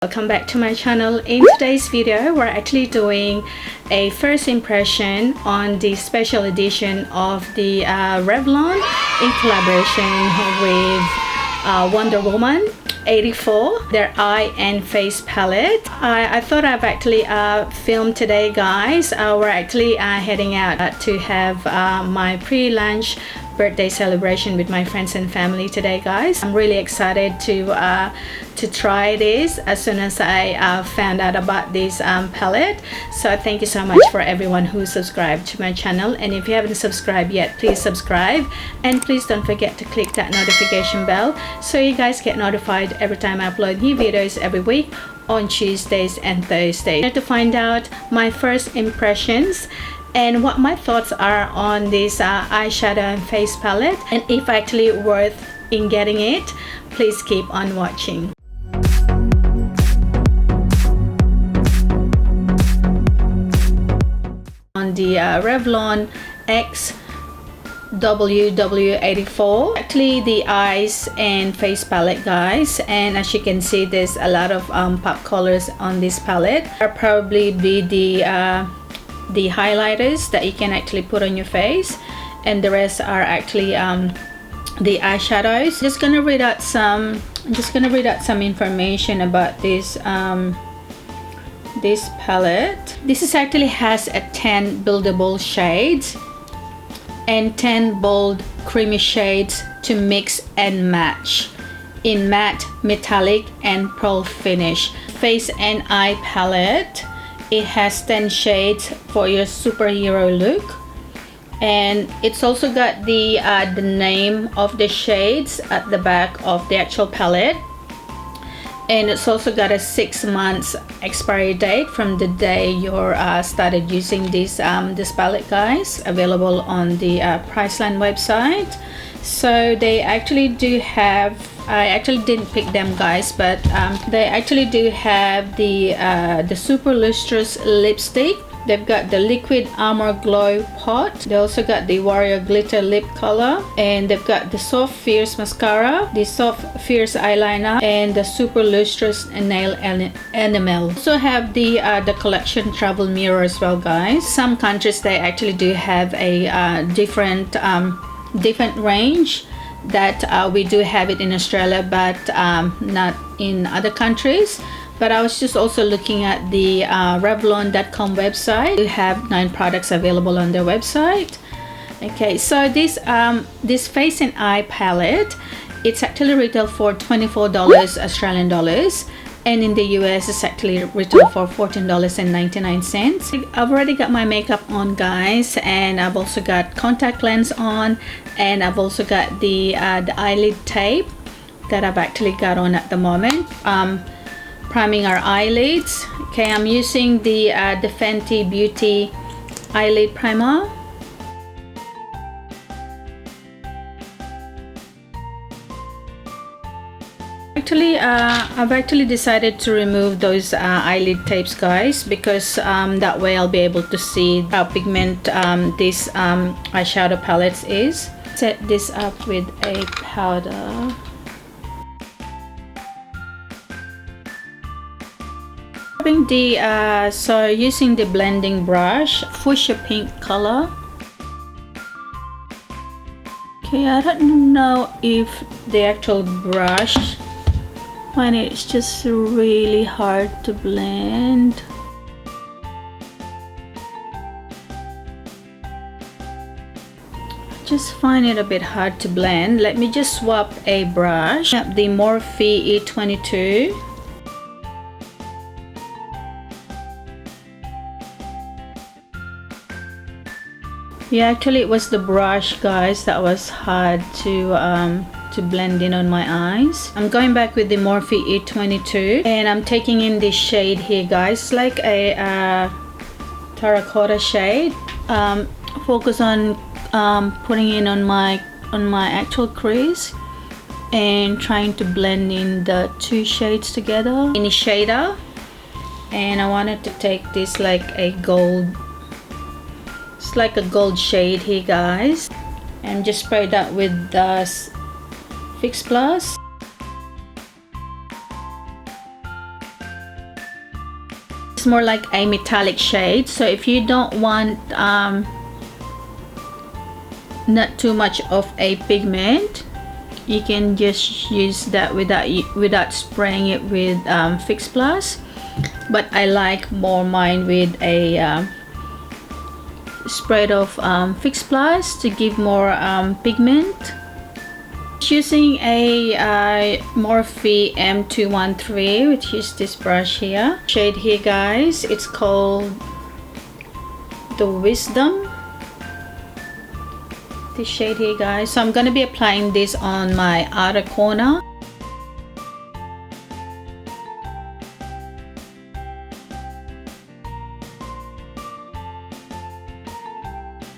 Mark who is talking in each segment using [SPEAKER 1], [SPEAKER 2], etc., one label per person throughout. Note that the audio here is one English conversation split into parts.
[SPEAKER 1] Welcome back to my channel. In today's video, we're actually doing a first impression on the special edition of the Revlon in collaboration with Wonder Woman 84, their eye and face palette. I thought I've actually filmed today, guys. We're actually heading out to have my pre-lunch birthday celebration with my friends and family today, guys. I'm really excited to try this as soon as I found out about this palette. So thank you so much for everyone who subscribed to my channel, and if you haven't subscribed yet, please subscribe, and please don't forget to click that notification bell so you guys get notified every time I upload new videos every week on Tuesdays and Thursdays. To find out my first impressions and what my thoughts are on this eyeshadow and face palette, and if actually worth in getting it, please keep on watching. On the Revlon X WW84, actually the eyes and face palette, guys, and as you can see, there's a lot of pop colors on this palette. Are probably be the highlighters that you can actually put on your face, and the rest are actually the eyeshadows. I'm just gonna read out some information about this this palette. This is actually has a 10 buildable shades and 10 bold creamy shades to mix and match in matte, metallic, and pearl finish. Face and eye palette, it has 10 shades for your superhero look, and it's also got the name of the shades at the back of the actual palette, and it's also got a 6 months expiry date from the day you're started using this palette, guys. Available on the Priceline website. So they actually do have, I actually didn't pick them, guys, but they actually do have the super lustrous lipstick. They've got the liquid armor glow pot. They also got the warrior glitter lip color, and they've got the soft fierce mascara, the soft fierce eyeliner, and the super lustrous nail enamel. Also have the collection travel mirror as well, guys. Some countries they actually do have a different range that we do have it in Australia, but not in other countries. But I was just also looking at the Revlon.com website. They have 9 products available on their website. Okay, so this face and eye palette, it's actually retail for $24 Australian dollars, and in the US it's actually retail for $14.99. I've already got my makeup on, guys, and I've also got contact lens on, and I've also got the eyelid tape that I've actually got on at the moment. Priming our eyelids. Okay, I'm using the Fenty Beauty eyelid primer. Actually, I've actually decided to remove those eyelid tapes, guys, because that way I'll be able to see how pigment this eyeshadow palette is. Set this up with a powder. So using the blending brush, fuchsia pink color. Okay, I don't know if the actual brush, when it's just really hard to blend. Just find it a bit hard to blend. Let me just swap a brush. The Morphe E22. Yeah, actually it was the brush, guys, that was hard to blend in on my eyes. I'm going back with the Morphe E22, and I'm taking in this shade here, guys, like a terracotta shade. Focus on putting in on my actual crease and trying to blend in the 2 shades together in a shader. And I wanted to take this like a gold, it's like a gold shade here, guys, and just spray that with the Fix Plus. It's more like a metallic shade, so if you don't want not too much of a pigment, you can just use that without spraying it with Fix Plus. But I like more mine with a spread of Fix Plus to give more pigment. Using a Morphe M213, which is this brush here. Shade here, guys, it's called the Wisdom. This shade here, guys. So I'm gonna be applying this on my outer corner.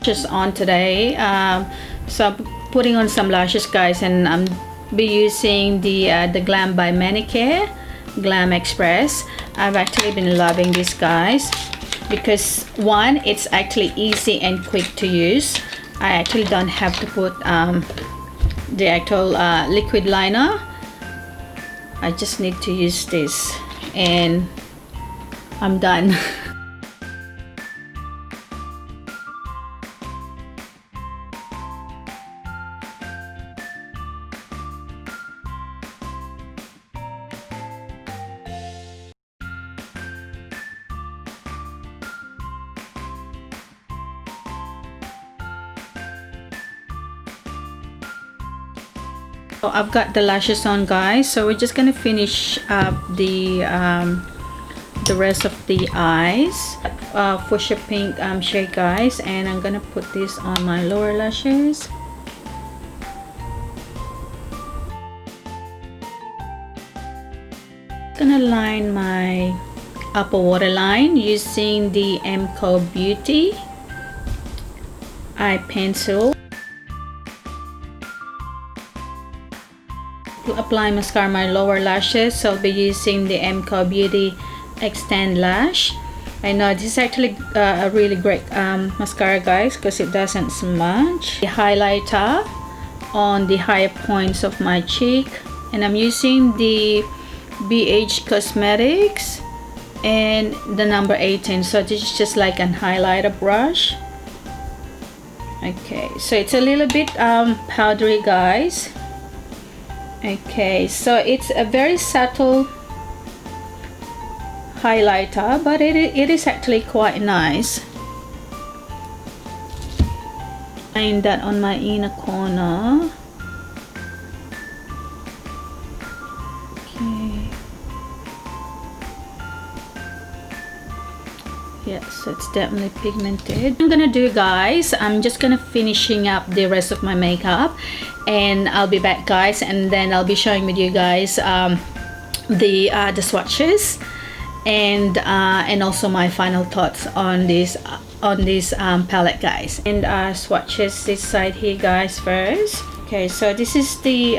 [SPEAKER 1] Just on today, so I'm putting on some lashes, guys, and I'm be using the Glam by Manicare, Glam Xpress. I've actually been loving this, guys, because one, it's actually easy and quick to use. I actually don't have to put the actual liquid liner. I just need to use this and I'm done. So I've got the lashes on, guys, so we're just gonna finish up the rest of the eyes. Fuchsia pink shade, guys, and I'm gonna put this on my lower lashes. Gonna line my upper waterline using the MCO Beauty eye pencil. Apply mascara on my lower lashes, so I'll be using the MCO Beauty Xtendlash. I know this is actually a really great mascara, guys, because it doesn't smudge. The highlighter on the higher points of my cheek, and I'm using the BH Cosmetics and the number 18. So this is just like an highlighter brush. Okay, so it's a little bit powdery, guys. Okay, so it's a very subtle highlighter, but it is actually quite nice. Line that on my inner corner. Okay. Yes, so it's definitely pigmented. I'm gonna do, guys, I'm just gonna finishing up the rest of my makeup, and I'll be back, guys, and then I'll be showing with you guys the swatches and also my final thoughts on this palette, guys. And swatches this side here, guys, first. Okay, so this is the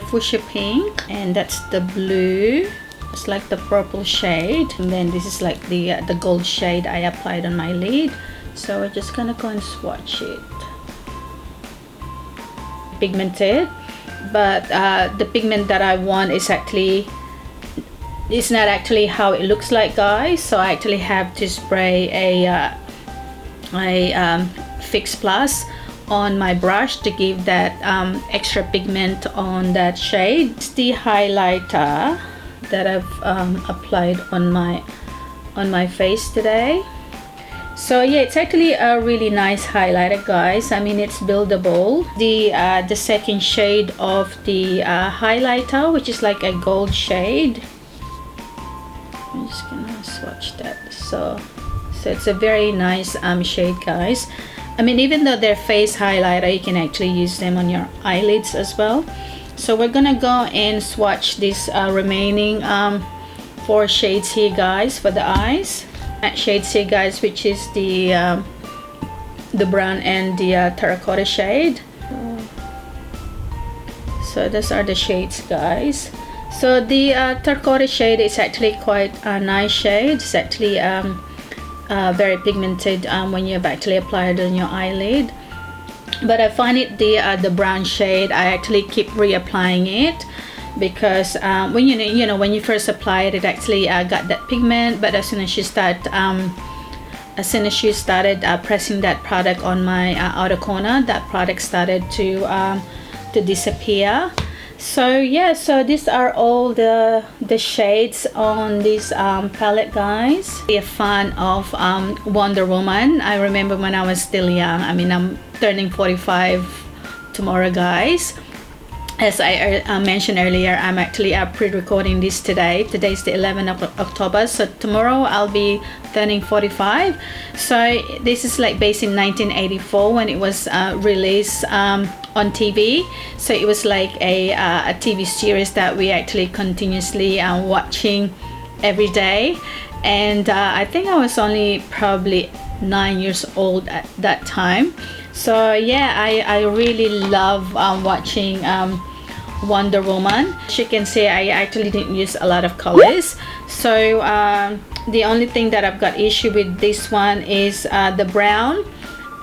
[SPEAKER 1] fuchsia pink, and that's the blue. It's like the purple shade, and then this is like the gold shade I applied on my lid. So we're just gonna go and swatch it. Pigmented, but the pigment that I want is actually, it's not actually how it looks like, guys. So I actually have to spray a Fix Plus on my brush to give that extra pigment on that shade. It's the highlighter that I've applied on my face today. So yeah, it's actually a really nice highlighter, guys. I mean, it's buildable. The second shade of the highlighter, which is like a gold shade. I'm just gonna swatch that. So it's a very nice shade, guys. I mean, even though they're face highlighter, you can actually use them on your eyelids as well. So we're gonna go and swatch this remaining 4 shades here, guys, for the eyes. Shades here, guys, which is the brown and the terracotta shade. So those are the shades, guys. So the terracotta shade is actually quite a nice shade. It's actually very pigmented when you've actually applied it on your eyelid. But I find it the brown shade, I actually keep reapplying it because when when you first apply it, it actually got that pigment, but as soon as you started pressing that product on my outer corner, that product started to disappear. So yeah, so these are all the shades on this palette, guys. I'm a fan of Wonder Woman. I remember when I was still young. I mean, I'm turning 45 tomorrow, guys. As I mentioned earlier, I'm actually pre-recording this today. Today's the 11th of October, so tomorrow I'll be turning 45. So this is like based in 1984 when it was released on TV. So it was like a TV series that we actually continuously watching every day. And I think I was only probably 9 years old at that time. So yeah, I really love watching Wonder Woman. As you can see, I actually didn't use a lot of colors. So the only thing that I've got issue with this one is the brown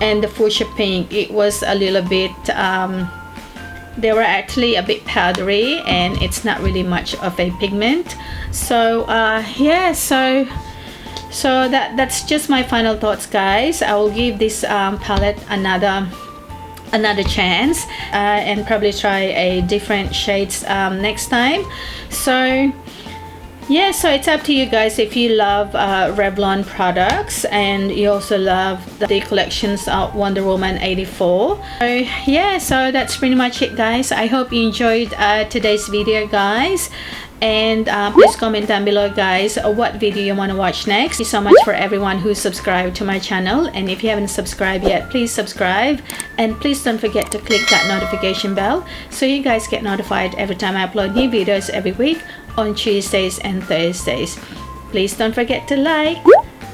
[SPEAKER 1] and the fuchsia pink. It was a little bit they were actually a bit powdery, and it's not really much of a pigment. So yeah, so that's just my final thoughts, guys. I will give this palette another chance and probably try a different shades next time. So yeah, so it's up to you guys if you love Revlon products and you also love the collections of Wonder Woman 84. So yeah, so that's pretty much it, guys. I hope you enjoyed today's video, guys. And please comment down below, guys, what video you want to watch next. Thank you so much for everyone who subscribed to my channel, and if you haven't subscribed yet, please subscribe, and please don't forget to click that notification bell so you guys get notified every time I upload new videos every week on Tuesdays and Thursdays. Please don't forget to like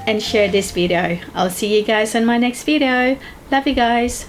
[SPEAKER 1] and share this video. I'll see you guys on my next video. Love you guys.